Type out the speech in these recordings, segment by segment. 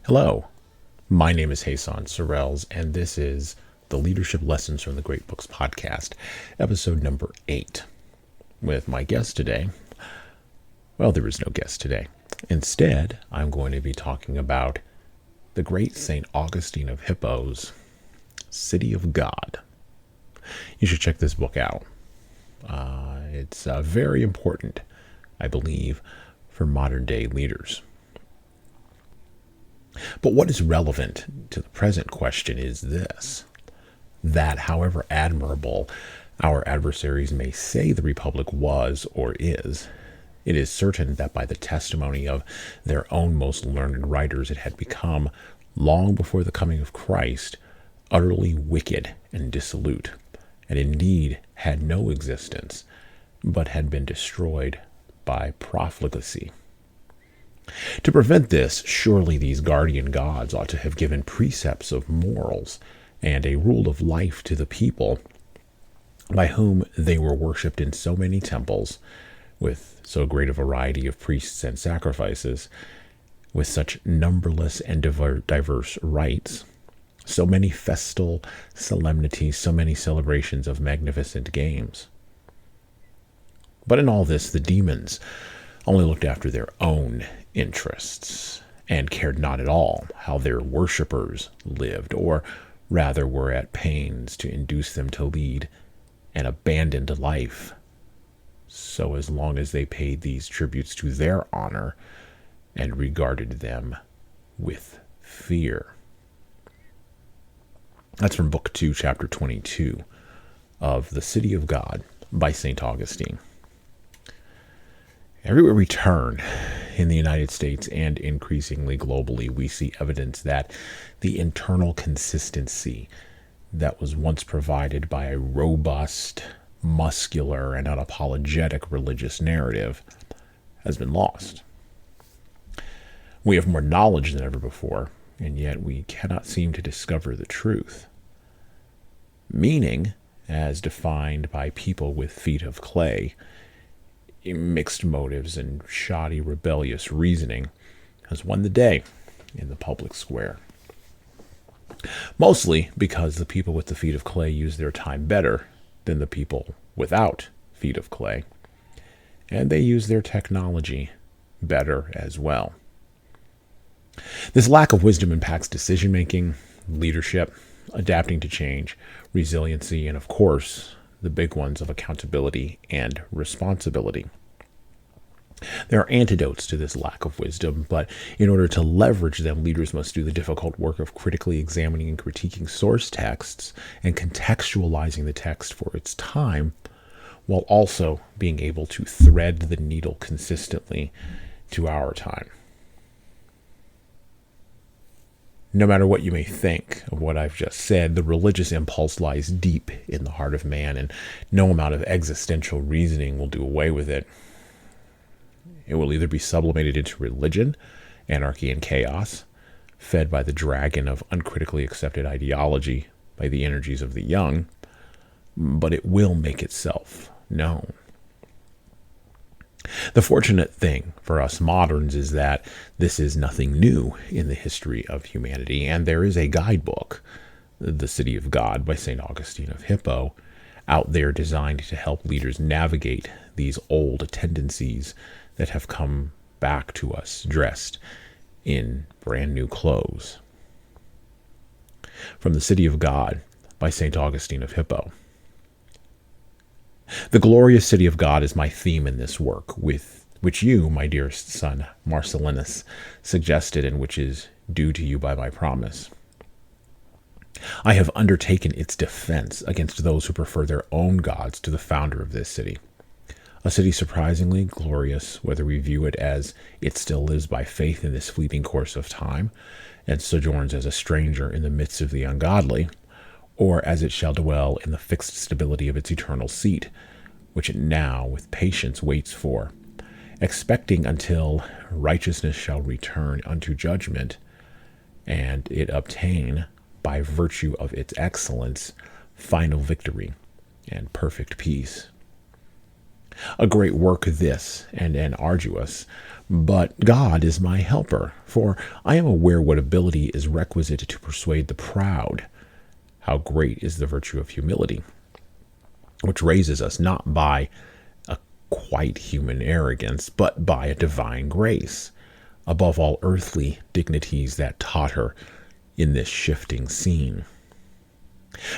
Hello, my name is Jesan Sorrells, and this is the Leadership Lessons from the Great Books podcast, episode number 8. With my guest today, well, there is no guest today. Instead, I'm going to be talking about the great St. Augustine of Hippo's City of God. You should check this book out. It's very important, I believe, for modern day leaders. But what is relevant to the present question is this: that however admirable our adversaries may say the Republic was or is, it is certain that by the testimony of their own most learned writers it had become, long before the coming of Christ, utterly wicked and dissolute, and indeed had no existence, but had been destroyed by profligacy. To prevent this, surely these guardian gods ought to have given precepts of morals and a rule of life to the people, by whom they were worshipped in so many temples, with so great a variety of priests and sacrifices, with such numberless and diverse rites, so many festal solemnities, so many celebrations of magnificent games. But in all this, the demons only looked after their own interests, and cared not at all how their worshippers lived, or rather were at pains to induce them to lead an abandoned life, so as long as they paid these tributes to their honor and regarded them with fear. That's from Book 2, Chapter 22 of The City of God by St. Augustine. Everywhere we turn in the United States and increasingly globally, we see evidence that the internal consistency that was once provided by a robust, muscular, and unapologetic religious narrative has been lost. We have more knowledge than ever before, and yet we cannot seem to discover the truth. Meaning, as defined by people with feet of clay, mixed motives and shoddy rebellious reasoning, has won the day in the public square. Mostly because the people with the feet of clay use their time better than the people without feet of clay, and they use their technology better as well. This lack of wisdom impacts decision-making, leadership, adapting to change, resiliency, and of course, the big ones of accountability and responsibility. There are antidotes to this lack of wisdom, but in order to leverage them, leaders must do the difficult work of critically examining and critiquing source texts and contextualizing the text for its time, while also being able to thread the needle consistently to our time. No matter what you may think of what I've just said, the religious impulse lies deep in the heart of man, and no amount of existential reasoning will do away with it. It will either be sublimated into religion, anarchy, and chaos, fed by the dragon of uncritically accepted ideology by the energies of the young, but it will make itself known. The fortunate thing for us moderns is that this is nothing new in the history of humanity, and there is a guidebook, The City of God by St. Augustine of Hippo, out there designed to help leaders navigate these old tendencies that have come back to us dressed in brand new clothes. From The City of God by St. Augustine of Hippo. The glorious city of God is my theme in this work, with which you, my dearest son, Marcellinus, suggested, and which is due to you by my promise. I have undertaken its defense against those who prefer their own gods to the founder of this city. A city surprisingly glorious, whether we view it as it still lives by faith in this fleeting course of time, and sojourns as a stranger in the midst of the ungodly, or as it shall dwell in the fixed stability of its eternal seat, which it now with patience waits for, expecting until righteousness shall return unto judgment, and it obtain, by virtue of its excellence, final victory and perfect peace. A great work this, and arduous, but God is my helper, for I am aware what ability is requisite to persuade the proud. How great is the virtue of humility, which raises us not by a quite human arrogance, but by a divine grace, above all earthly dignities that totter in this shifting scene.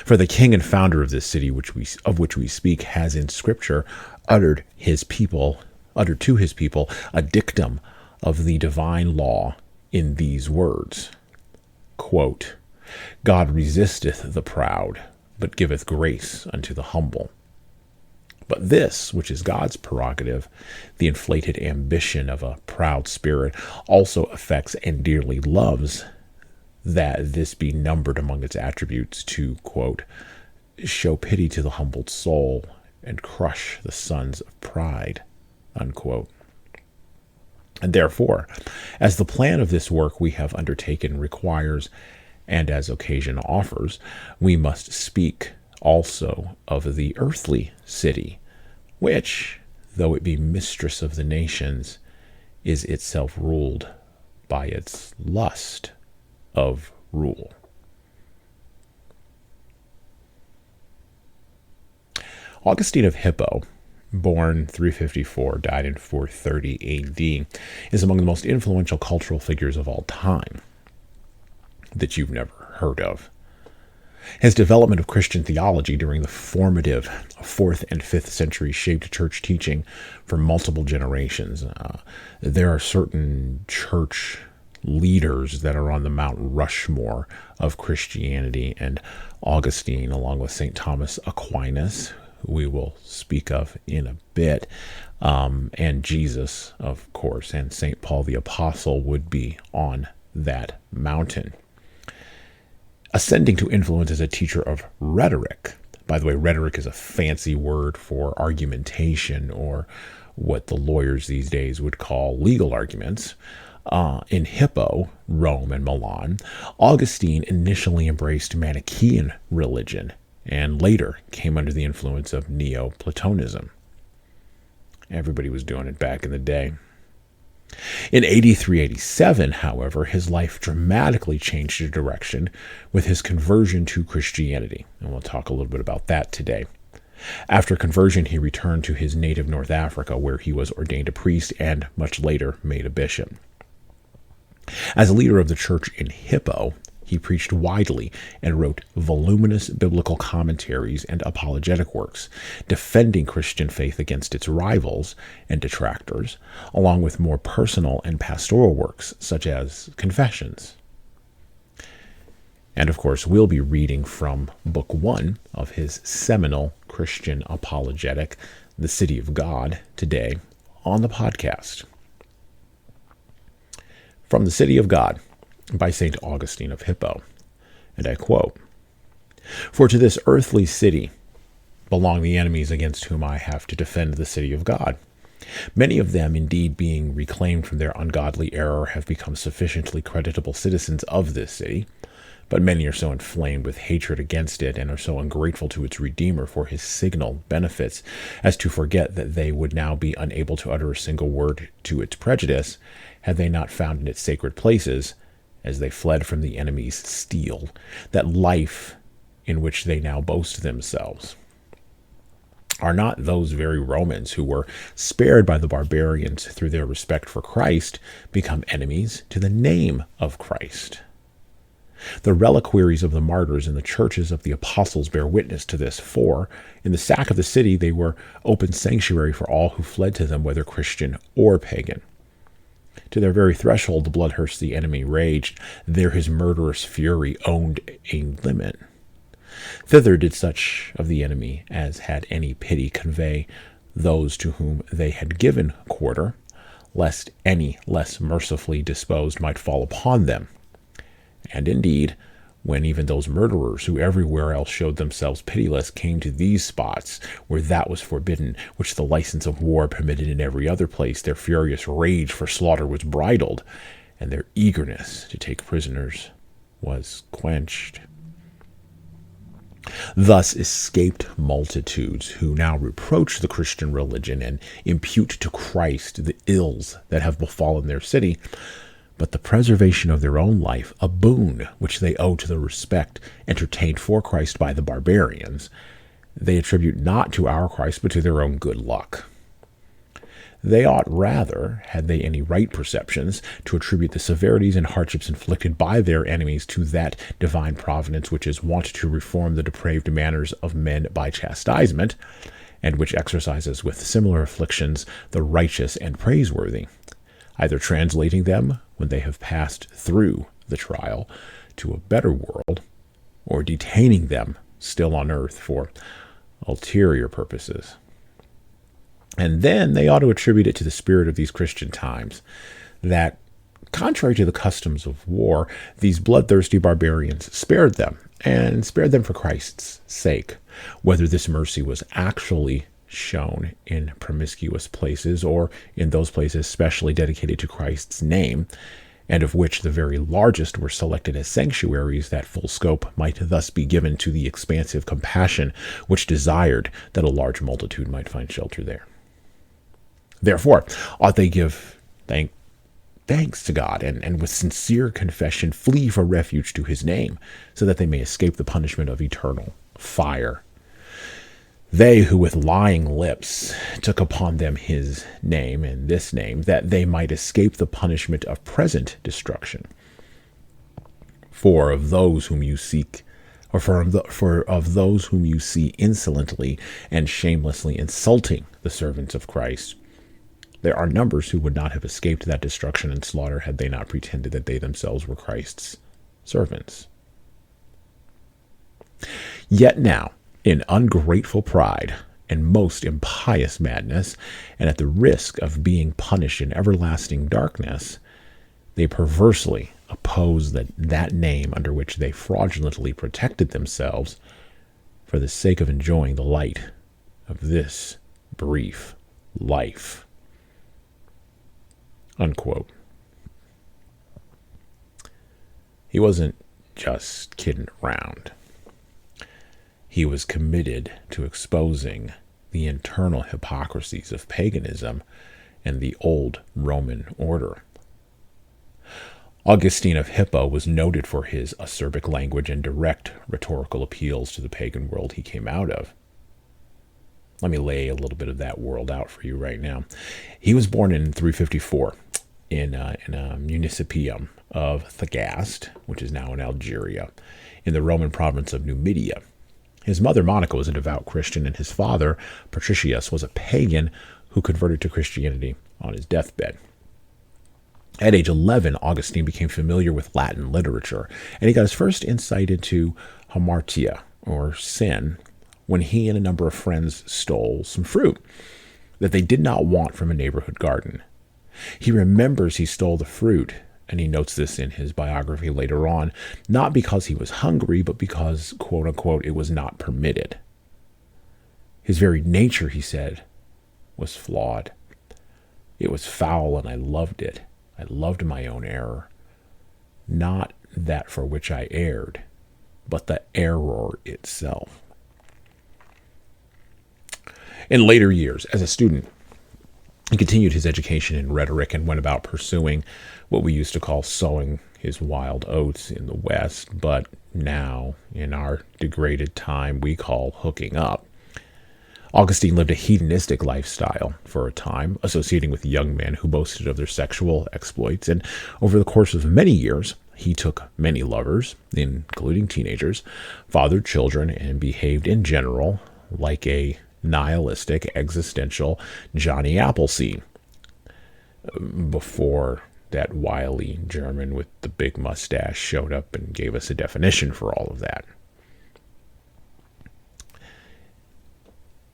For the king and founder of this city of which we speak has in Scripture uttered to his people a dictum of the divine law in these words, quote, God resisteth the proud, but giveth grace unto the humble. But this, which is God's prerogative, the inflated ambition of a proud spirit, also affects and dearly loves that this be numbered among its attributes to, quote, show pity to the humbled soul and crush the sons of pride, unquote. And therefore, as the plan of this work we have undertaken requires, and as occasion offers, we must speak also of the earthly city, which, though it be mistress of the nations, is itself ruled by its lust of rule. Augustine of Hippo, born 354, died in 430 AD, is among the most influential cultural figures of all time that you've never heard of. His development of Christian theology during the formative 4th and 5th century shaped church teaching for multiple generations. There are certain church leaders that are on the Mount Rushmore of Christianity, and Augustine, along with St. Thomas Aquinas, who we will speak of in a bit, and Jesus, of course, and St. Paul the Apostle would be on that mountain. Ascending to influence as a teacher of rhetoric. By the way, rhetoric is a fancy word for argumentation, or what the lawyers these days would call legal arguments. In Hippo, Rome, and Milan, Augustine initially embraced Manichaean religion and later came under the influence of Neoplatonism. Everybody was doing it back in the day. In 83-87, however, his life dramatically changed direction with his conversion to Christianity, and we'll talk a little bit about that today. After conversion, he returned to his native North Africa, where he was ordained a priest and much later made a bishop. As a leader of the church in Hippo, he preached widely and wrote voluminous biblical commentaries and apologetic works, defending Christian faith against its rivals and detractors, along with more personal and pastoral works, such as Confessions. And of course, we'll be reading from Book 1 of his seminal Christian apologetic, The City of God, today on the podcast. From The City of God, by St. Augustine of Hippo, and I quote, For to this earthly city belong the enemies against whom I have to defend the city of God. Many of them, indeed, being reclaimed from their ungodly error, have become sufficiently creditable citizens of this city, but many are so inflamed with hatred against it, and are so ungrateful to its Redeemer for his signal benefits, as to forget that they would now be unable to utter a single word to its prejudice, had they not found in its sacred places, as they fled from the enemy's steel, that life in which they now boast themselves. Are not those very Romans who were spared by the barbarians through their respect for Christ become enemies to the name of Christ? The reliquaries of the martyrs in the churches of the apostles bear witness to this, for in the sack of the city they were open sanctuary for all who fled to them, whether Christian or pagan. To their very threshold the bloodthirsty enemy raged. There his murderous fury owned a limit. Thither did such of the enemy as had any pity convey those to whom they had given quarter, lest any less mercifully disposed might fall upon them. And indeed, when even those murderers who everywhere else showed themselves pitiless came to these spots where that was forbidden, which the license of war permitted in every other place, their furious rage for slaughter was bridled, and their eagerness to take prisoners was quenched. Thus escaped multitudes who now reproach the Christian religion and impute to Christ the ills that have befallen their city, but the preservation of their own life, a boon which they owe to the respect entertained for Christ by the barbarians, they attribute not to our Christ, but to their own good luck. They ought rather, had they any right perceptions, to attribute the severities and hardships inflicted by their enemies to that divine providence which is wont to reform the depraved manners of men by chastisement, and which exercises with similar afflictions the righteous and praiseworthy, either translating them, when they have passed through the trial, to a better world, or detaining them still on earth for ulterior purposes. And then they ought to attribute it to the spirit of these Christian times, that, contrary to the customs of war, these bloodthirsty barbarians spared them, and spared them for Christ's sake. Whether this mercy was actually shown in promiscuous places, or in those places specially dedicated to Christ's name, and of which the very largest were selected as sanctuaries, that full scope might thus be given to the expansive compassion which desired that a large multitude might find shelter there. Therefore, ought they give thanks to God, and with sincere confession flee for refuge to his name, so that they may escape the punishment of eternal fire. They who with lying lips took upon them his name and this name, that they might escape the punishment of present destruction. For of those whom you seek, of those whom you see insolently and shamelessly insulting the servants of Christ, there are numbers who would not have escaped that destruction and slaughter had they not pretended that they themselves were Christ's servants. Yet now, in ungrateful pride and most impious madness, and at the risk of being punished in everlasting darkness, they perversely oppose that name under which they fraudulently protected themselves for the sake of enjoying the light of this brief life. Unquote. He wasn't just kidding around. He was committed to exposing the internal hypocrisies of paganism and the old Roman order. Augustine of Hippo was noted for his acerbic language and direct rhetorical appeals to the pagan world he came out of. Let me lay a little bit of that world out for you right now. He was born in 354 in a municipium of Thagaste, which is now in Algeria, in the Roman province of Numidia. His mother, Monica, was a devout Christian, and his father, Patricius, was a pagan who converted to Christianity on his deathbed. At age 11, Augustine became familiar with Latin literature, and he got his first insight into hamartia, or sin, when he and a number of friends stole some fruit that they did not want from a neighborhood garden. He remembers he stole the fruit, and he notes this in his biography later on, not because he was hungry, but because, quote-unquote, it was not permitted. His very nature, he said, was flawed. It was foul, and I loved it. I loved my own error. Not that for which I erred, but the error itself. In later years, as a student, he continued his education in rhetoric and went about pursuing what we used to call sowing his wild oats in the West, but now, in our degraded time, we call hooking up. Augustine lived a hedonistic lifestyle for a time, associating with young men who boasted of their sexual exploits, and over the course of many years, he took many lovers, including teenagers, fathered children, and behaved in general like a nihilistic, existential Johnny Appleseed, before that wily German with the big mustache showed up and gave us a definition for all of that.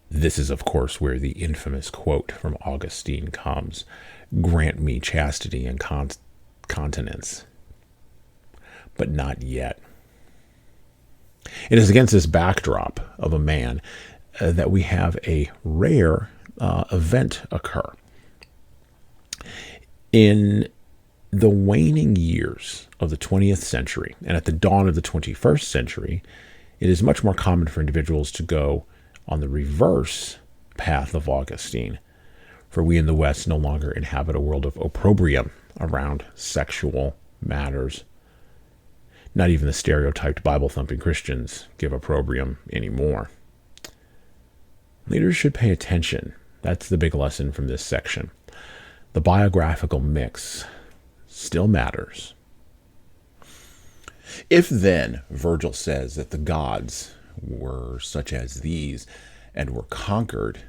This is, of course, where the infamous quote from Augustine comes, "Grant me chastity and continence, but not yet." It is against this backdrop of a man that we have a rare event occur. In the waning years of the 20th century, and at the dawn of the 21st century, It is much more common for individuals to go on the reverse path of Augustine, for we in the West no longer inhabit a world of opprobrium around sexual matters. Not even the stereotyped Bible-thumping Christians give opprobrium anymore. Leaders should pay attention. That's the big lesson from this section. The biographical mix still matters. If then Virgil says that the gods were such as these and were conquered,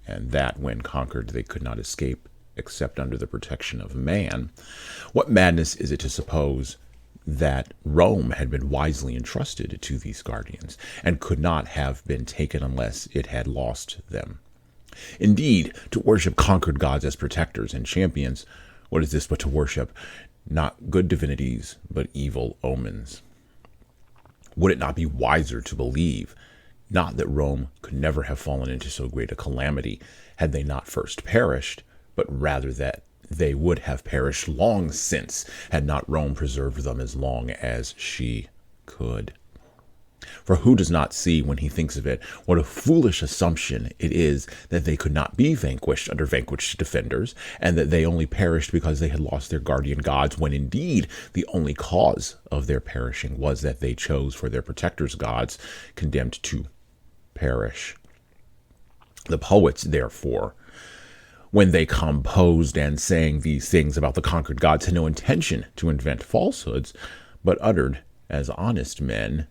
and that when conquered they could not escape except under the protection of man, what madness is it to suppose that Rome had been wisely entrusted to these guardians and could not have been taken unless it had lost them? Indeed, to worship conquered gods as protectors and champions, what is this but to worship not good divinities, but evil omens? Would it not be wiser to believe, not that Rome could never have fallen into so great a calamity had they not first perished, but rather that they would have perished long since had not Rome preserved them as long as she could? For who does not see, when he thinks of it, what a foolish assumption it is that they could not be vanquished under vanquished defenders, and that they only perished because they had lost their guardian gods, when indeed the only cause of their perishing was that they chose for their protectors gods condemned to perish. The poets, therefore, when they composed and sang these things about the conquered gods, had no intention to invent falsehoods, but uttered, as honest men,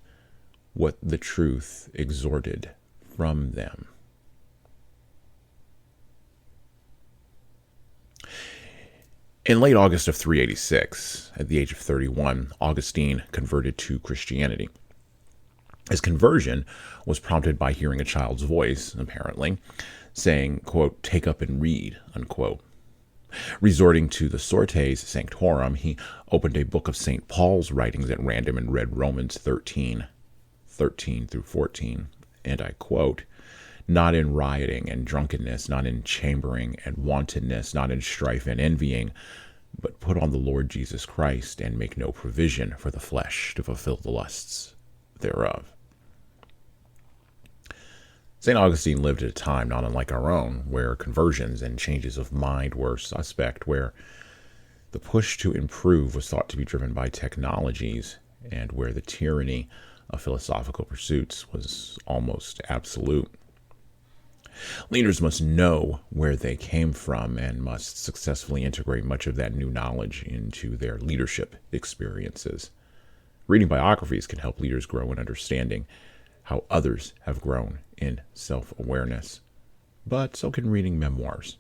what the truth exhorted from them. In late August of 386, at the age of 31, Augustine converted to Christianity. His conversion was prompted by hearing a child's voice, apparently, saying, quote, "Take up and read," unquote. Resorting to the Sortes Sanctorum, he opened a book of St. Paul's writings at random and read Romans 13 through 14, and I quote, "Not in rioting and drunkenness, not in chambering and wantonness, not in strife and envying, but put on the Lord Jesus Christ, and make no provision for the flesh to fulfill the lusts thereof." St. Augustine lived at a time not unlike our own, where conversions and changes of mind were suspect, where the push to improve was thought to be driven by technologies, and where the tyranny of philosophical pursuits was almost absolute. Leaders must know where they came from and must successfully integrate much of that new knowledge into their leadership experiences. Reading biographies can help leaders grow in understanding how others have grown in self-awareness, but so can reading memoirs.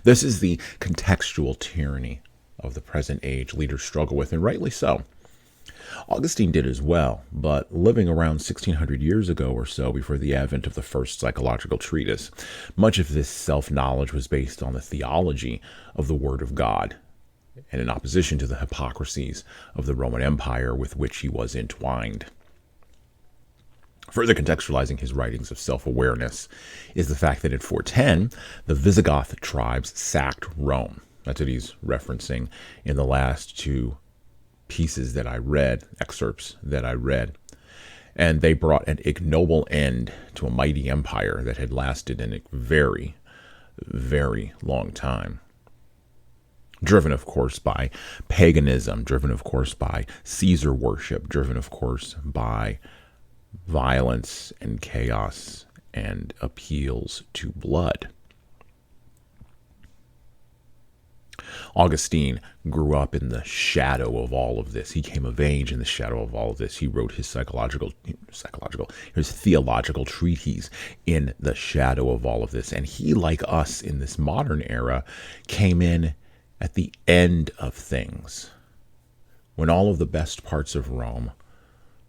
This is the contextual tyranny of the present age leaders struggle with, and rightly so. Augustine did as well, but living around 1600 years ago or so, before the advent of the first psychological treatise, much of this self-knowledge was based on the theology of the Word of God, and in opposition to the hypocrisies of the Roman Empire with which he was entwined. Further contextualizing his writings of self-awareness is the fact that in 410, the Visigoth tribes sacked Rome. That's what he's referencing in the last two pieces that I read, excerpts that I read. And they brought an ignoble end to a mighty empire that had lasted in a very, very long time. Driven, of course, by paganism, driven, of course, by Caesar worship, driven, of course, by violence and chaos and appeals to blood. Augustine grew up in the shadow of all of this. He came of age in the shadow of all of this. He wrote his his theological treatise in the shadow of all of this. And he, like us in this modern era, came in at the end of things, when all of the best parts of Rome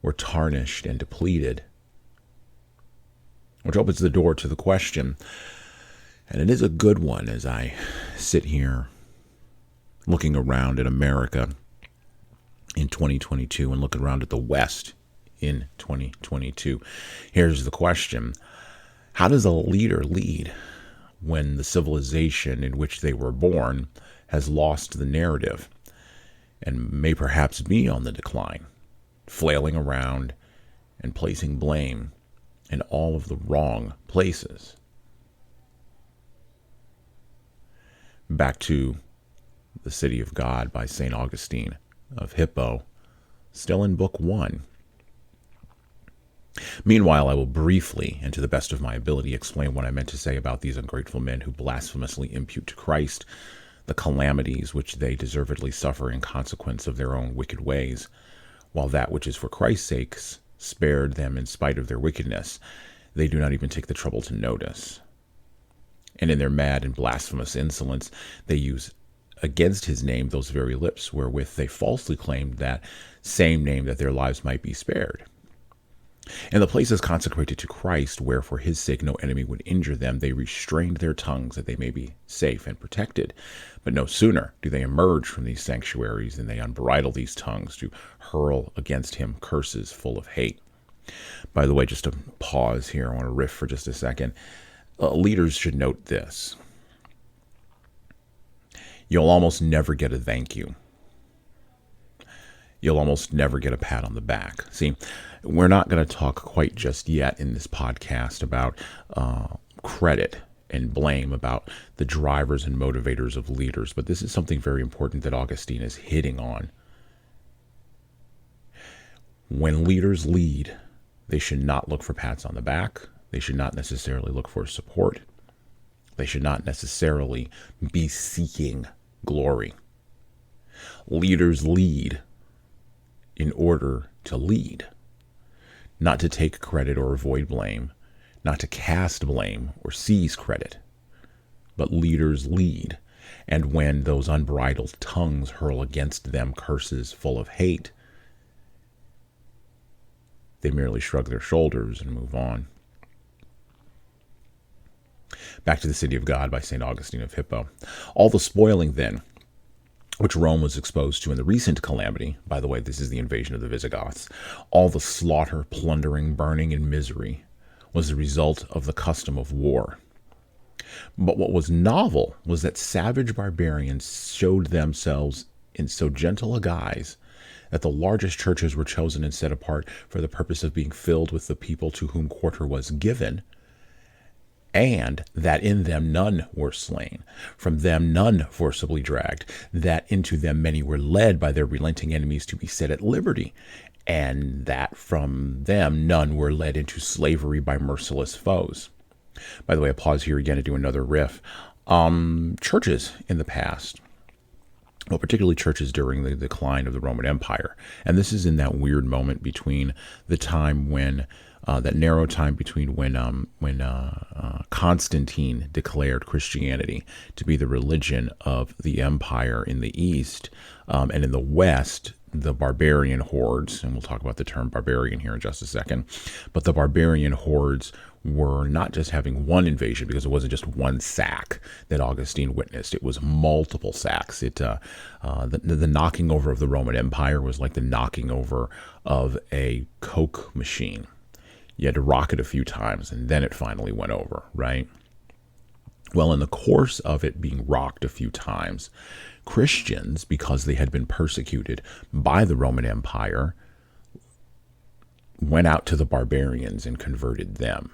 were tarnished and depleted, which opens the door to the question, and it is a good one as I sit here looking around at America in 2022 and looking around at the West in 2022. Here's the question: how does a leader lead when the civilization in which they were born has lost the narrative and may perhaps be on the decline? flailing around and placing blame in all of the wrong places. Back to The City of God by St. Augustine of Hippo, still in Book 1. Meanwhile, I will briefly, and to the best of my ability, explain what I meant to say about these ungrateful men who blasphemously impute to Christ the calamities which they deservedly suffer in consequence of their own wicked ways, while that which is for Christ's sake spared them in spite of their wickedness, they do not even take the trouble to notice. And in their mad and blasphemous insolence, they use against his name those very lips wherewith they falsely claimed that same name that their lives might be spared. In the places consecrated to Christ, where for his sake no enemy would injure them, they restrained their tongues that they may be safe and protected. But no sooner do they emerge from these sanctuaries than they unbridle these tongues to hurl against him curses full of hate. By the way, just to pause here, I want to riff for just a second. Leaders should note this. You'll almost never get a thank you. You'll almost never get a pat on the back. See, we're not going to talk quite just yet in this podcast about credit and blame, about the drivers and motivators of leaders, but this is something very important that Augustine is hitting on. When leaders lead, they should not look for pats on the back. They should not necessarily look for support. They should not necessarily be seeking glory. Leaders lead in order to lead, not to take credit or avoid blame, not to cast blame or seize credit, but leaders lead. And when those unbridled tongues hurl against them curses full of hate, they merely shrug their shoulders and move on. Back to The City of God by St. Augustine of Hippo. All the spoiling then, which Rome was exposed to in the recent calamity, by the way, this is the invasion of the Visigoths, all the slaughter, plundering, burning, and misery was the result of the custom of war. But what was novel was that savage barbarians showed themselves in so gentle a guise that the largest churches were chosen and set apart for the purpose of being filled with the people to whom quarter was given, and that in them none were slain, from them none forcibly dragged, that into them many were led by their relenting enemies to be set at liberty, and that from them none were led into slavery by merciless foes. By the way, I pause here again to do another riff. Churches in the past, well, particularly churches during the decline of the Roman Empire, and this is in that weird moment between the time when that narrow time between when Constantine declared Christianity to be the religion of the empire in the East, and in the West, the barbarian hordes, and we'll talk about the term barbarian here in just a second, but the barbarian hordes were not just having one invasion, because it wasn't just one sack that Augustine witnessed. It was multiple sacks. The knocking over of the Roman Empire was like the knocking over of a Coke machine. You had to rock it a few times, and then it finally went over, right? Well, in the course of it being rocked a few times, Christians, because they had been persecuted by the Roman Empire, went out to the barbarians and converted them.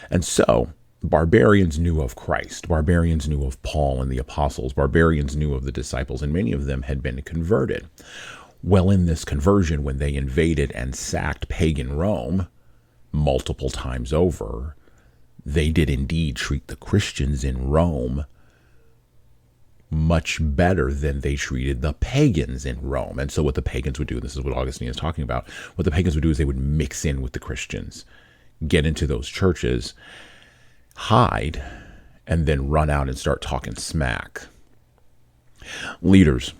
And so, barbarians knew of Christ. Barbarians knew of Paul and the apostles. Barbarians knew of the disciples, and many of them had been converted. Well, in this conversion, when they invaded and sacked pagan Rome multiple times over, they did indeed treat the Christians in Rome much better than they treated the pagans in Rome. And so what the pagans would do, and this is what Augustine is talking about, what the pagans would do is they would mix in with the Christians, get into those churches, hide, and then run out and start talking smack. Leaders,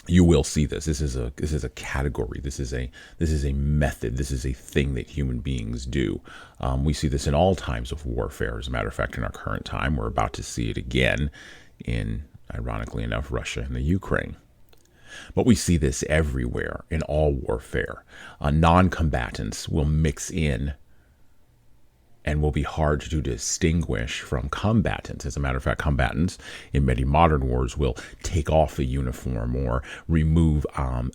you will see this. This is a category. This is a method. This is a thing that human beings do. We see this in all times of warfare. As a matter of fact, in our current time, we're about to see it again in, ironically enough, Russia and the Ukraine. But we see this everywhere in all warfare. Non-combatants will mix in and will be hard to distinguish from combatants. As a matter of fact, combatants in many modern wars will take off the uniform or remove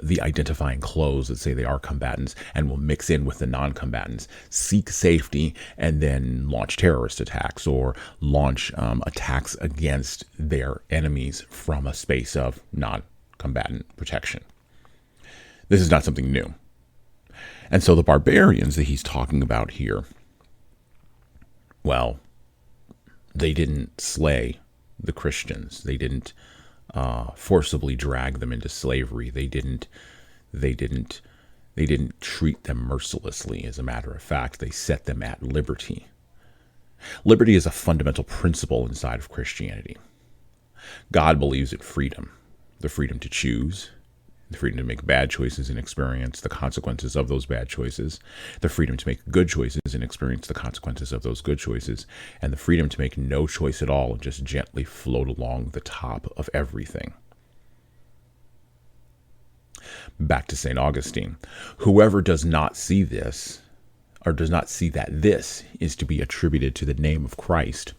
the identifying clothes that say they are combatants and will mix in with the non-combatants, seek safety, and then launch terrorist attacks or launch attacks against their enemies from a space of non-combatant protection. This is not something new. And so the barbarians that he's talking about here, well, they didn't slay the Christians. They didn't forcibly drag them into slavery. They didn't treat them mercilessly. As a matter of fact, they set them at liberty. Liberty is a fundamental principle inside of Christianity. God believes in freedom, the freedom to choose, the freedom to make bad choices and experience the consequences of those bad choices, the freedom to make good choices and experience the consequences of those good choices, and the freedom to make no choice at all and just gently float along the top of everything. Back to St. Augustine. Whoever does not see this, or does not see that this is to be attributed to the name of Christ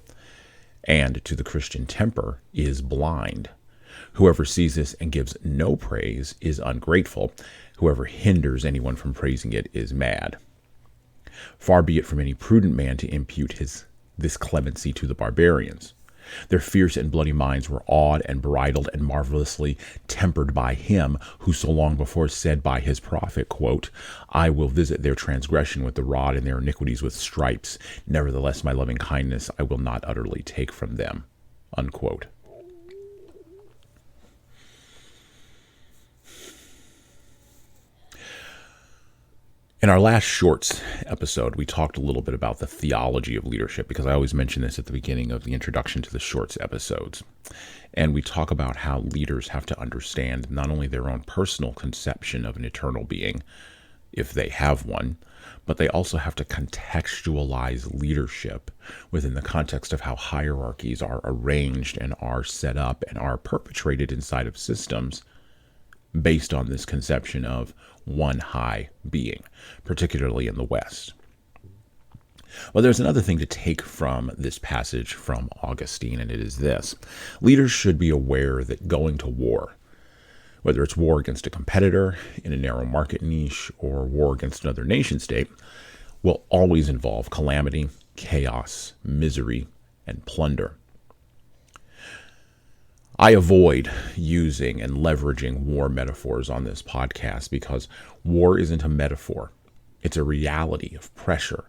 and to the Christian temper, is blind. Whoever sees this and gives no praise is ungrateful. Whoever hinders anyone from praising it is mad. Far be it from any prudent man to impute this clemency to the barbarians. Their fierce and bloody minds were awed and bridled and marvelously tempered by him who so long before said by his prophet, quote, I will visit their transgression with the rod and their iniquities with stripes. Nevertheless, my loving kindness I will not utterly take from them, unquote. In our last Shorts episode, we talked a little bit about the theology of leadership, because I always mention this at the beginning of the introduction to the Shorts episodes. And we talk about how leaders have to understand not only their own personal conception of an eternal being, if they have one, but they also have to contextualize leadership within the context of how hierarchies are arranged and are set up and are perpetrated inside of systems based on this conception of one high being, particularly in the West. Well, there's another thing to take from this passage from Augustine, and it is this. Leaders should be aware that going to war, whether it's war against a competitor in a narrow market niche or war against another nation state, will always involve calamity, chaos, misery, and plunder. I avoid using and leveraging war metaphors on this podcast because war isn't a metaphor. It's a reality of pressure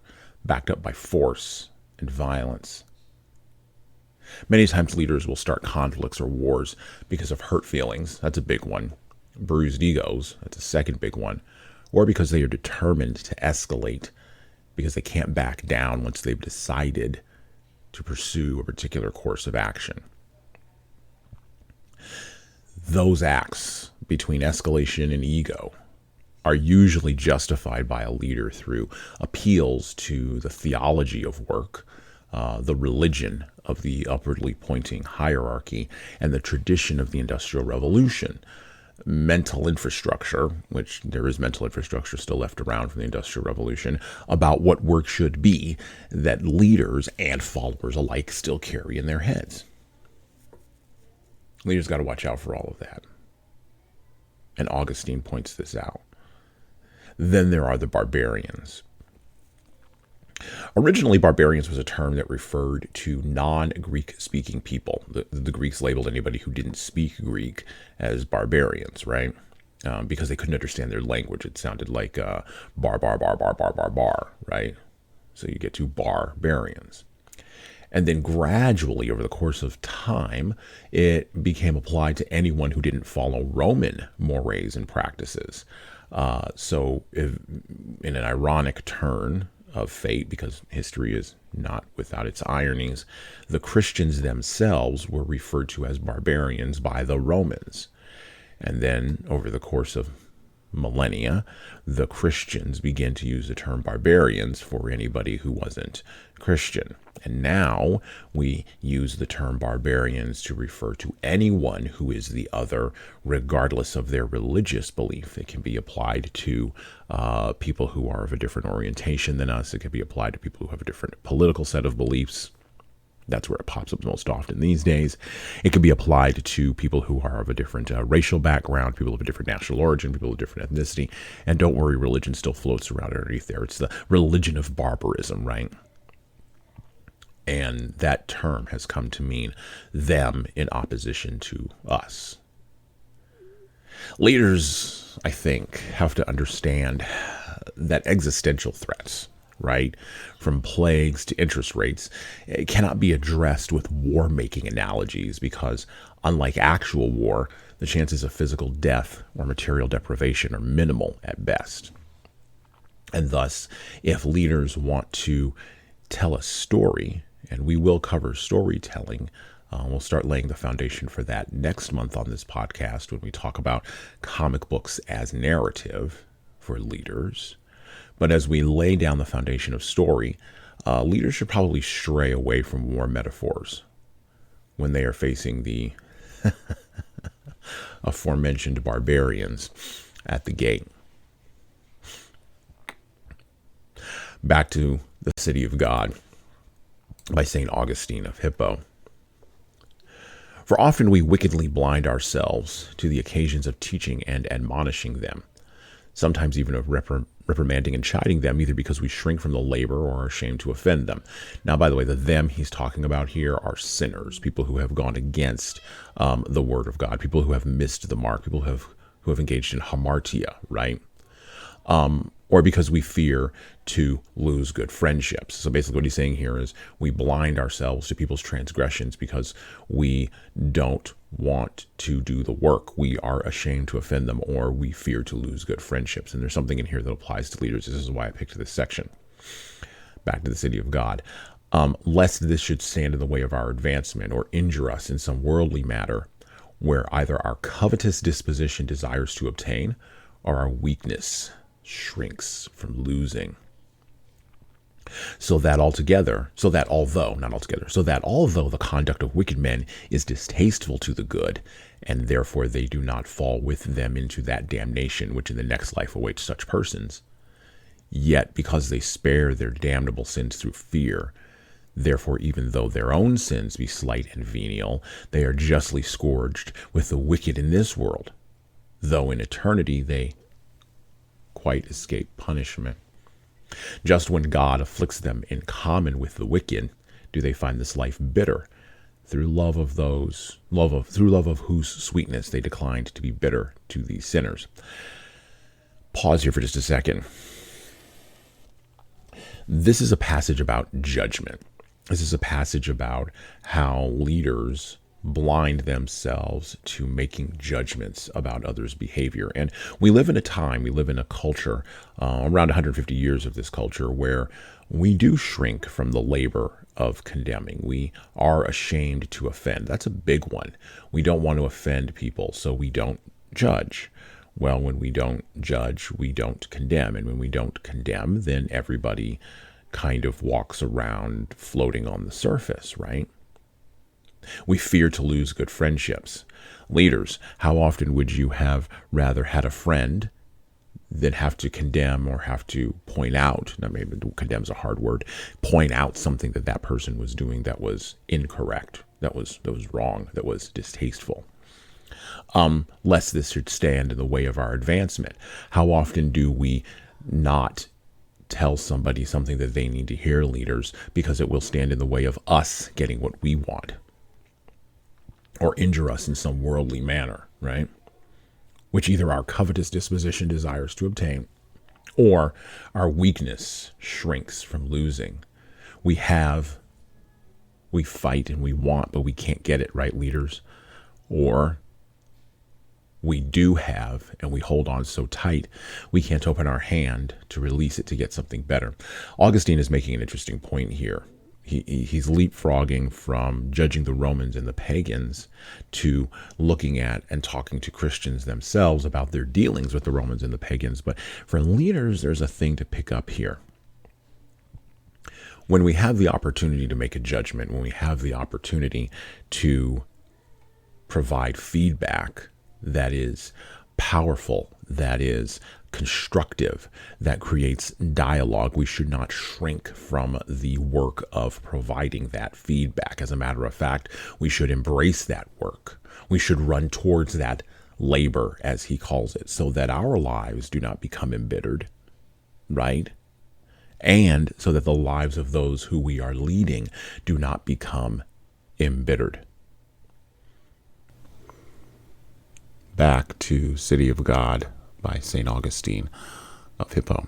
backed up by force and violence. Many times leaders will start conflicts or wars because of hurt feelings. That's a big one. Bruised egos. That's a second big one. Or because they are determined to escalate because they can't back down once they've decided to pursue a particular course of action. Those acts between escalation and ego are usually justified by a leader through appeals to the theology of work, the religion of the upwardly pointing hierarchy, and the tradition of the Industrial Revolution. Mental infrastructure, which there is mental infrastructure still left around from the Industrial Revolution, about what work should be, that leaders and followers alike still carry in their heads. Leaders got to watch out for all of that. And Augustine points this out. Then there are the barbarians. Originally, barbarians was a term that referred to non-Greek speaking people. The Greeks labeled anybody who didn't speak Greek as barbarians, right? Because they couldn't understand their language. It sounded like bar, right? So you get to barbarians. And then gradually, over the course of time, it became applied to anyone who didn't follow Roman mores and practices. So if, in an ironic turn of fate, because history is not without its ironies, the Christians themselves were referred to as barbarians by the Romans. And then over the course of millennia, the Christians begin to use the term barbarians for anybody who wasn't Christian. And now we use the term barbarians to refer to anyone who is the other, regardless of their religious belief. It can be applied to people who are of a different orientation than us. It can be applied to people who have a different political set of beliefs. That's where it pops up most often these days. It can be applied to people who are of a different racial background, people of a different national origin, people of different ethnicity. And don't worry, religion still floats around underneath there. It's the religion of barbarism, right? And that term has come to mean them in opposition to us. Leaders, I think, have to understand that existential threats, right, from plagues to interest rates, it cannot be addressed with war-making analogies because, unlike actual war, the chances of physical death or material deprivation are minimal at best. And thus, if leaders want to tell a story, and we will cover storytelling, we'll start laying the foundation for that next month on this podcast when we talk about comic books as narrative for leaders. But as we lay down the foundation of story, leaders should probably stray away from war metaphors when they are facing the aforementioned barbarians at the gate. Back to the City of God by St. Augustine of Hippo. For often we wickedly blind ourselves to the occasions of teaching and admonishing them, sometimes even of reprimanding and chiding them, either because we shrink from the labor or are ashamed to offend them. Now, by the way, the them he's talking about here are sinners, people who have gone against the word of God, people who have missed the mark, people who have engaged in hamartia, right? Or because we fear to lose good friendships. So basically what he's saying here is we blind ourselves to people's transgressions because we don't want to do the work. We are ashamed to offend them, or we fear to lose good friendships. And there's something in here that applies to leaders. This is why I picked this section. Back to the City of God. Lest this should stand in the way of our advancement or injure us in some worldly matter, where either our covetous disposition desires to obtain, or our weakness shrinks from losing. So that although the conduct of wicked men is distasteful to the good, and therefore they do not fall with them into that damnation which in the next life awaits such persons, yet because they spare their damnable sins through fear, therefore even though their own sins be slight and venial, they are justly scourged with the wicked in this world, though in eternity they quite escape punishment. Just when God afflicts them in common with the wicked, do they find this life bitter, through love of whose sweetness they declined to be bitter to these sinners. Pause here for just a second. This is a passage about judgment. This is a passage about how leaders blind themselves to making judgments about others' behavior. And we live in a culture, around 150 years of this culture, where we do shrink from the labor of condemning. We are ashamed to offend. That's a big one. We don't want to offend people, so we don't judge. Well, when we don't judge, we don't condemn. And when we don't condemn, then everybody kind of walks around floating on the surface, right? We fear to lose good friendships. Leaders, how often would you have rather had a friend than have to condemn or have to point out, now maybe condemn is a hard word, point out something that person was doing that was incorrect, that was wrong, that was distasteful? Lest this should stand in the way of our advancement. How often do we not tell somebody something that they need to hear, leaders, because it will stand in the way of us getting what we want, or injure us in some worldly manner, right? Which either our covetous disposition desires to obtain, or our weakness shrinks from losing. We fight and we want, but we can't get it, right, leaders? Or we do have, and we hold on so tight, we can't open our hand to release it to get something better. Augustine is making an interesting point here. he's leapfrogging from judging the Romans and the pagans to looking at and talking to Christians themselves about their dealings with the Romans and the pagans. But for leaders, there's a thing to pick up here. When we have the opportunity to make a judgment, when we have the opportunity to provide feedback that is powerful, that is constructive, that creates dialogue, we should not shrink from the work of providing that feedback. As a matter of fact, we should embrace that work. We should run towards that labor, as he calls it, so that our lives do not become embittered, right? And so that the lives of those who we are leading do not become embittered. Back to City of God by St. Augustine of Hippo.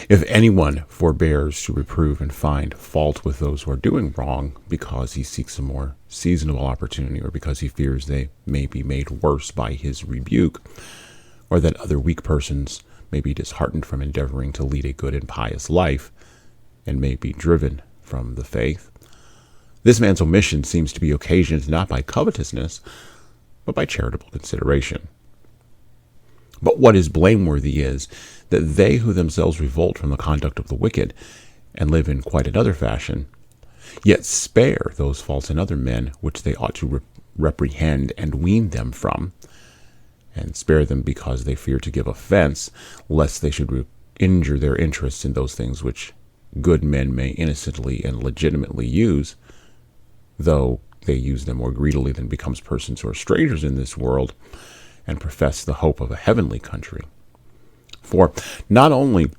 If anyone forbears to reprove and find fault with those who are doing wrong because he seeks a more seasonable opportunity, or because he fears they may be made worse by his rebuke, or that other weak persons may be disheartened from endeavoring to lead a good and pious life, and may be driven from the faith, this man's omission seems to be occasioned not by covetousness, but by charitable consideration. But what is blameworthy is that they who themselves revolt from the conduct of the wicked, and live in quite another fashion, yet spare those faults in other men which they ought to reprehend and wean them from, and spare them because they fear to give offense, lest they should injure their interests in those things which good men may innocently and legitimately use, though they use them more greedily than becomes persons who are strangers in this world, and profess the hope of a heavenly country. For not only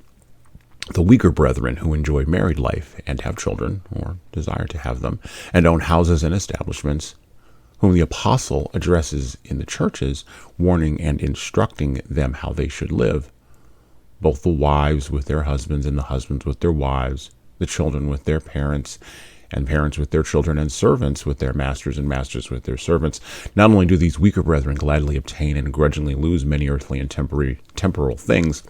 the weaker brethren who enjoy married life and have children, or desire to have them, and own houses and establishments, whom the apostle addresses in the churches, warning and instructing them how they should live, both the wives with their husbands and the husbands with their wives, the children with their parents, and parents with their children, and servants with their masters, and masters with their servants. Not only do these weaker brethren gladly obtain and grudgingly lose many earthly and temporal things,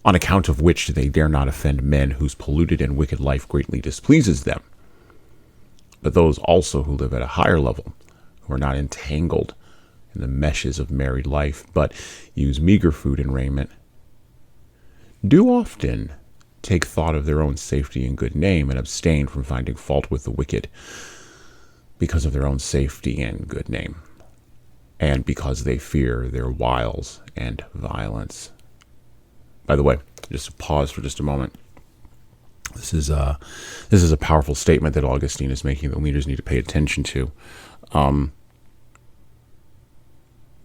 on account of which they dare not offend men whose polluted and wicked life greatly displeases them, but those also who live at a higher level, who are not entangled in the meshes of married life, but use meager food and raiment, do often take thought of their own safety and good name, and abstain from finding fault with the wicked because of their own safety and good name, and because they fear their wiles and violence. By the way, just pause for just a moment. This is a powerful statement that Augustine is making that leaders need to pay attention to. No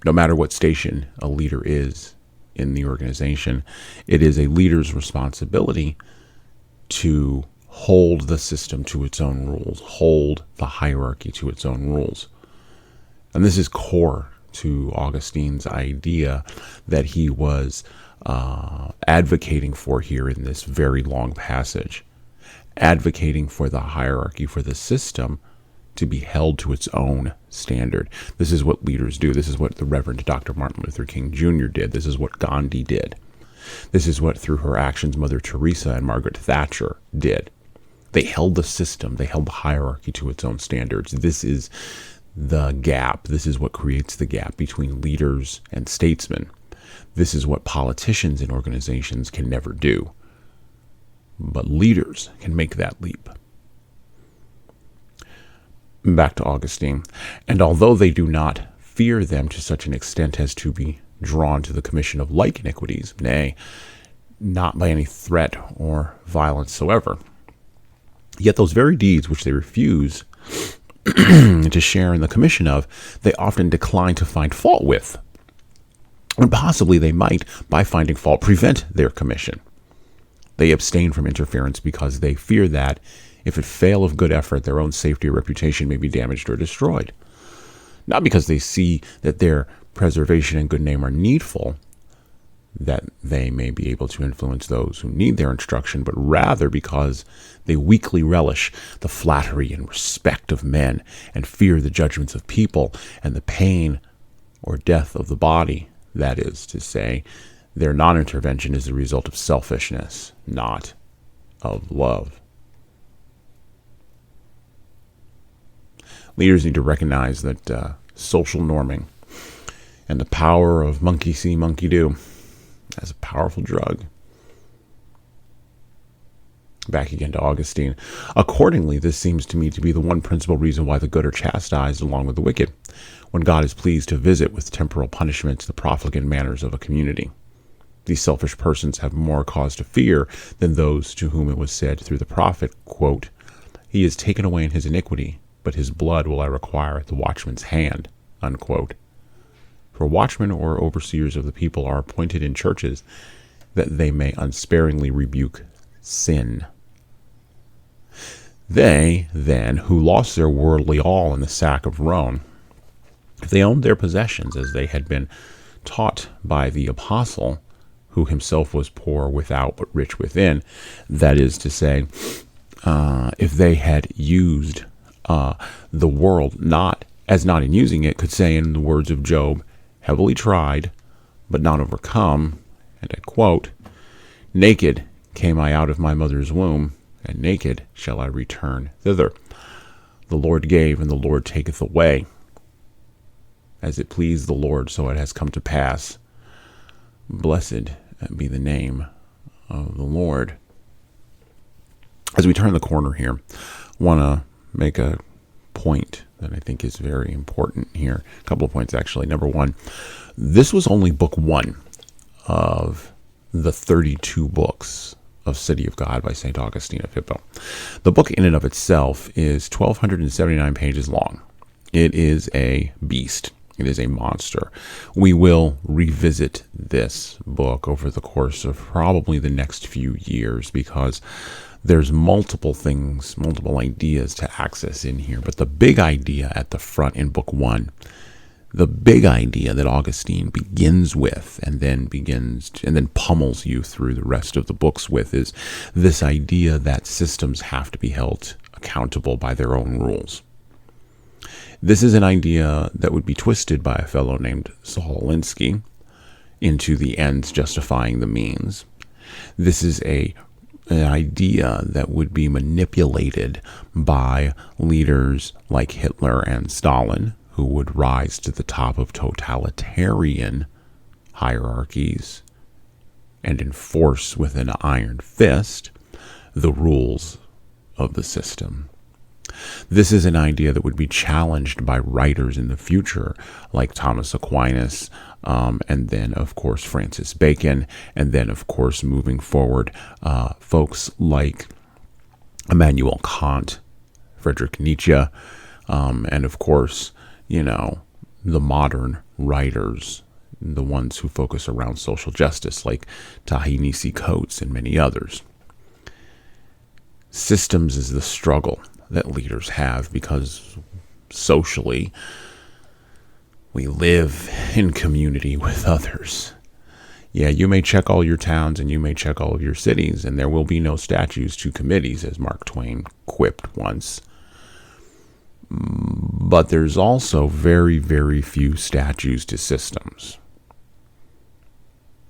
matter what station a leader is in the organization, it is a leader's responsibility to hold the system to its own rules, hold the hierarchy to its own rules. And this is core to Augustine's idea that he was advocating for here in this very long passage, advocating for the hierarchy, for the system to be held to its own standard. This is what leaders do. This is what the Reverend Dr. Martin Luther King Jr. did. This is what Gandhi did. This is what, through her actions, Mother Teresa and Margaret Thatcher did. They held the system, they held the hierarchy to its own standards. This is the gap. This is what creates the gap between leaders and statesmen. This is what politicians and organizations can never do. But leaders can make that leap. Back to Augustine. And although they do not fear them to such an extent as to be drawn to the commission of like iniquities, nay, not by any threat or violence soever, yet those very deeds which they refuse to share in the commission of, they often decline to find fault with. And possibly they might, by finding fault, prevent their commission. They abstain from interference because they fear that, if it fail of good effort, their own safety or reputation may be damaged or destroyed. Not because they see that their preservation and good name are needful, that they may be able to influence those who need their instruction, but rather because they weakly relish the flattery and respect of men, and fear the judgments of people, and the pain or death of the body. That is to say, their non-intervention is the result of selfishness, not of love. Leaders need to recognize that social norming and the power of monkey see, monkey do as a powerful drug. Back again to Augustine. Accordingly, this seems to me to be the one principal reason why the good are chastised along with the wicked, when God is pleased to visit with temporal punishments the profligate manners of a community. These selfish persons have more cause to fear than those to whom it was said through the prophet, quote, "He is taken away in his iniquity, but his blood will I require at the watchman's hand," unquote. For watchmen or overseers of the people are appointed in churches that they may unsparingly rebuke sin. They, then, who lost their worldly all in the sack of Rome, if they owned their possessions as they had been taught by the apostle, who himself was poor without but rich within, that is to say, if they had used the world not in using it, could say in the words of Job, heavily tried, but not overcome, and I quote, "Naked came I out of my mother's womb, and naked shall I return thither. The Lord gave, and the Lord taketh away. As it pleased the Lord, so it has come to pass. Blessed be the name of the Lord." As we turn the corner here, I want to make a point that I think is very important here. A couple of points, actually. Number one, this was only book one of the 32 books of City of God by St. Augustine of Hippo. The book in and of itself is 1,279 pages long. It is a beast. It is a monster. We will revisit this book over the course of probably the next few years because there's multiple things, multiple ideas to access in here. But the big idea at the front in book one, the big idea that Augustine begins with and then pummels you through the rest of the books with is this idea that systems have to be held accountable by their own rules. This is an idea that would be twisted by a fellow named Sorrells into the ends justifying the means. This is an idea that would be manipulated by leaders like Hitler and Stalin, who would rise to the top of totalitarian hierarchies and enforce with an iron fist the rules of the system. This is an idea that would be challenged by writers in the future like Thomas Aquinas, and then, of course, Francis Bacon, and then, of course, moving forward, folks like Immanuel Kant, Friedrich Nietzsche, and, of course, the modern writers, the ones who focus around social justice like Ta-Nehisi Coates and many others. Systems is the struggle that leaders have because socially we live in community with others. Yeah, you may check all your towns and you may check all of your cities, and there will be no statues to committees, as Mark Twain quipped once. But there's also very, very few statues to systems.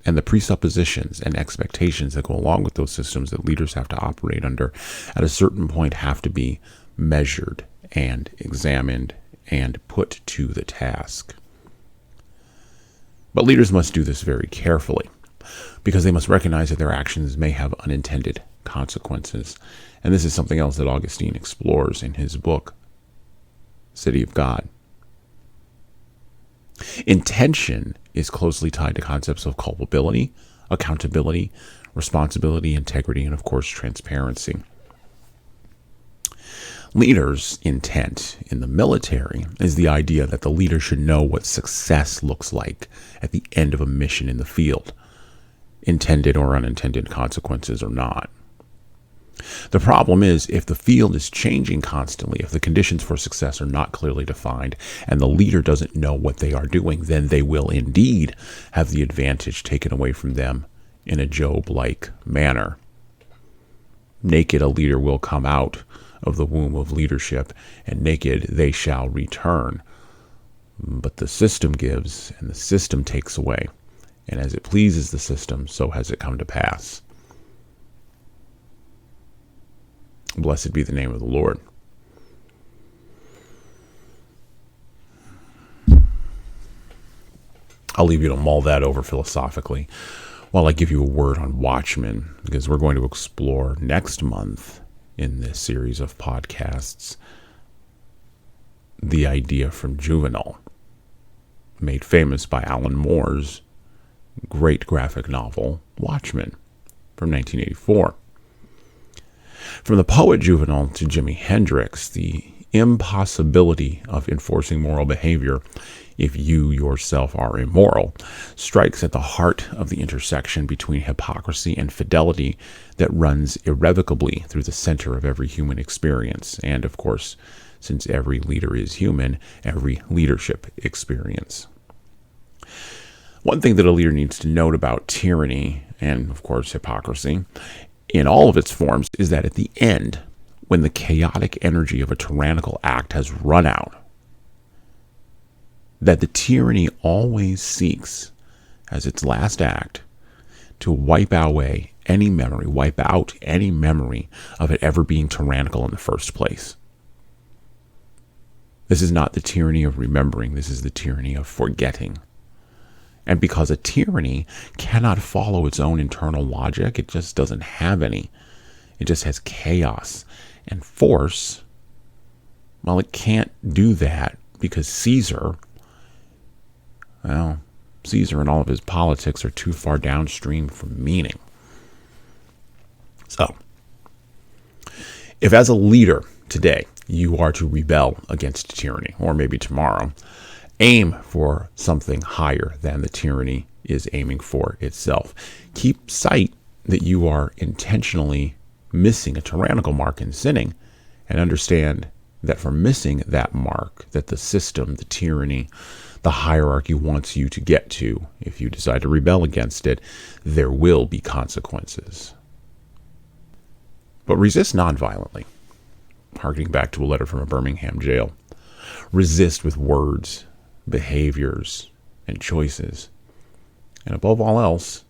And the presuppositions and expectations that go along with those systems that leaders have to operate under at a certain point have to be measured and examined and put to the task. But leaders must do this very carefully because they must recognize that their actions may have unintended consequences. And this is something else that Augustine explores in his book, City of God. Intention is closely tied to concepts of culpability, accountability, responsibility, integrity, and of course, transparency. Leaders' intent in the military is the idea that the leader should know what success looks like at the end of a mission in the field, intended or unintended consequences or not. The problem is if the field is changing constantly, if the conditions for success are not clearly defined, and the leader doesn't know what they are doing, then they will indeed have the advantage taken away from them in a Job-like manner. Naked a leader will come out of the womb of leadership, and naked they shall return. But the system gives, and the system takes away, and as it pleases the system, so has it come to pass. Blessed be the name of the Lord. I'll leave you to mull that over philosophically while I give you a word on Watchmen, because we're going to explore next month in this series of podcasts the idea from Juvenal, made famous by Alan Moore's great graphic novel, Watchmen, from 1984. From the poet Juvenal to Jimi Hendrix, the impossibility of enforcing moral behavior if you yourself are immoral strikes at the heart of the intersection between hypocrisy and fidelity that runs irrevocably through the center of every human experience, and, of course, since every leader is human, every leadership experience. One thing that a leader needs to note about tyranny and, of course, hypocrisy in all of its forms is that at the end, when the chaotic energy of a tyrannical act has run out, that the tyranny always seeks, as its last act, to wipe out any memory of it ever being tyrannical in the first place. This is not the tyranny of remembering, this is the tyranny of forgetting. And because a tyranny cannot follow its own internal logic, it just doesn't have any. It just has chaos and force. Well, it can't do that because Caesar and all of his politics are too far downstream from meaning. So, if as a leader today you are to rebel against tyranny, or maybe tomorrow, aim for something higher than the tyranny is aiming for itself. Keep sight that you are intentionally missing a tyrannical mark and sinning, and understand that for missing that mark, that the system, the tyranny, the hierarchy wants you to get to, if you decide to rebel against it, there will be consequences. But resist nonviolently, harkening back to a letter from a Birmingham jail. Resist with words, behaviors, and choices. And above all else,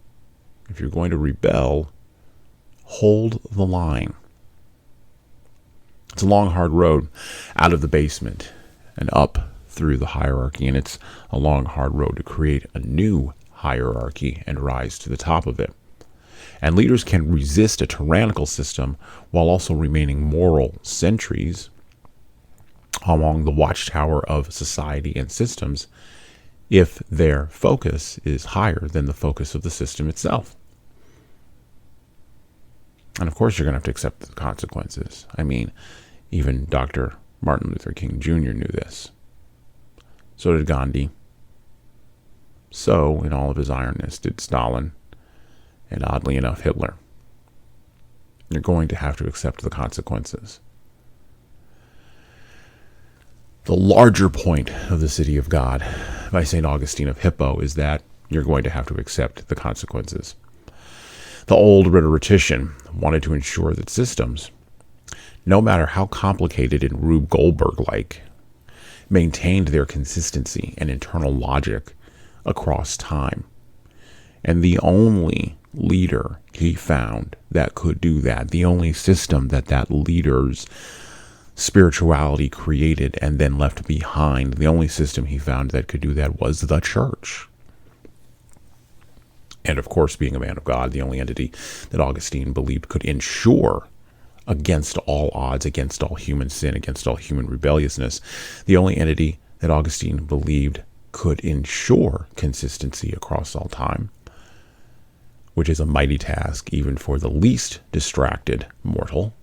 if you're going to rebel, hold the line. It's a long, hard road out of the basement and up through the hierarchy, and it's a long, hard road to create a new hierarchy and rise to the top of it. And leaders can resist a tyrannical system while also remaining moral sentries along the watchtower of society and systems if their focus is higher than the focus of the system itself. And of course, you're going to have to accept the consequences. I mean, even Dr. Martin Luther King Jr. knew this. So did Gandhi. So, in all of his ironness, did Stalin. And oddly enough, Hitler. You're going to have to accept the consequences. The larger point of the City of God by St. Augustine of Hippo is that you're going to have to accept the consequences. The old rhetorician wanted to ensure that systems, no matter how complicated and Rube Goldberg-like, maintained their consistency and internal logic across time. And the only leader he found that could do that, the only system that leader's spirituality created and then left behind, the only system he found that could do that was the church. And of course, being a man of God, the only entity that Augustine believed could ensure, against all odds, against all human sin, against all human rebelliousness, the only entity that Augustine believed could ensure consistency across all time, which is a mighty task even for the least distracted mortal,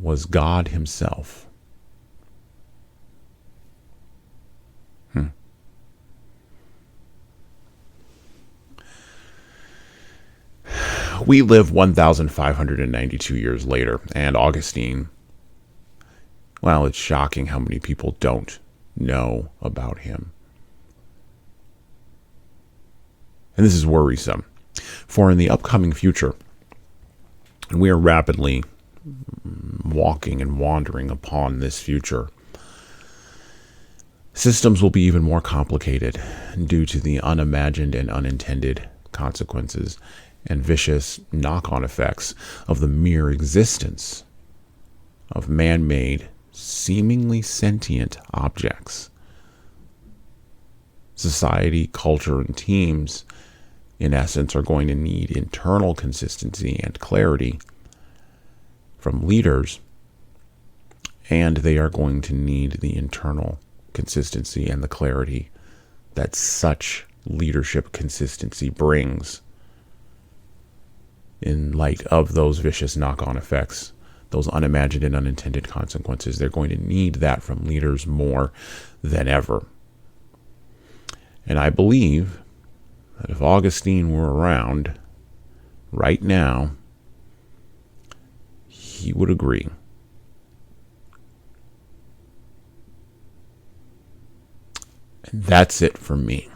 was God himself. We live 1,592 years later, and Augustine, well, it's shocking how many people don't know about him. And this is worrisome, for in the upcoming future, and we are rapidly walking and wandering upon this future, systems will be even more complicated due to the unimagined and unintended consequences and vicious knock-on effects of the mere existence of man-made, seemingly sentient objects. Society, culture, and teams, in essence, are going to need internal consistency and clarity from leaders, and they are going to need the internal consistency and the clarity that such leadership consistency brings in light of those vicious knock-on effects, those unimagined and unintended consequences. They're going to need that from leaders more than ever. And I believe that if Augustine were around right now, he would agree. And that's it for me.